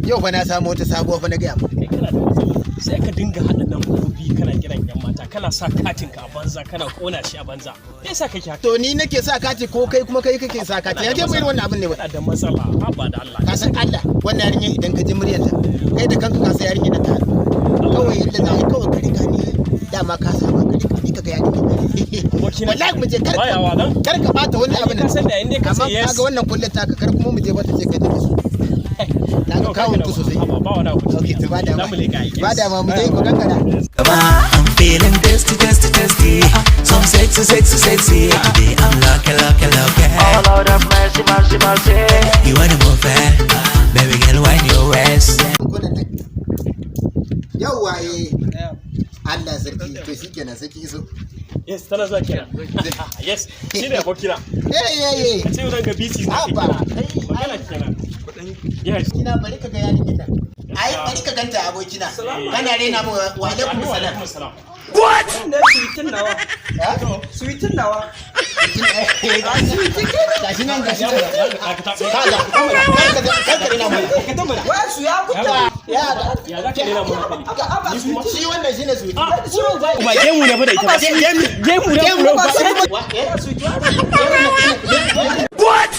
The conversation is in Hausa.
Yau fa na samu wata sabuwa fa na gaya mu. Kai kana da matsala. Sai ka dinga haɗa lambobi kana kiran yan mata kana sa katin ka a banza kana kona shi a banza. Me yasa kake haka? To ni nake sa kati ko kai kuma kai kake sa kati. Ya je mu irin wannan abin ne ba. Da matsala. Haba da Allah. Ka san Allah wannan yarinya idan ka ji muryarta kai da kanka ka san yarinya na ta. Kawai yadda za ka kawai kare ka ni dama ka saba kare ka ni kaga yarinya. Wallahi mu je kar ka bata wani abin nan. Amma kaga wannan kullun taka kar kuma mu je bata ce kai da su. Daga kawun ku sosai. Okay, to bada ma mu je ku gangara. I'm feeling testy. Some sexy. I'm lucky. Oh Lord have mercy. You wanna move fast, baby girl, wind your waist. Yawwa Allah sarki to shikenan sai ki so. Yes, tana zuwa kenan. Yes, shine abokina. Eh. Ka ce zan ga BC na. Magana kenan. Yes. Kina bari ka ga yarinya nan. Ai bari ka ganta abokina. Kana rena mu wa alaikum salam. What? Sweetin nawa. Sweetin nawa. Gashi nan. Ka rena mu. Wai su ya kuta. Ya za ka rena mu. Shi wannan shine sweet. Ba gemu ne ba da ita ba. Gemu ne ba. What?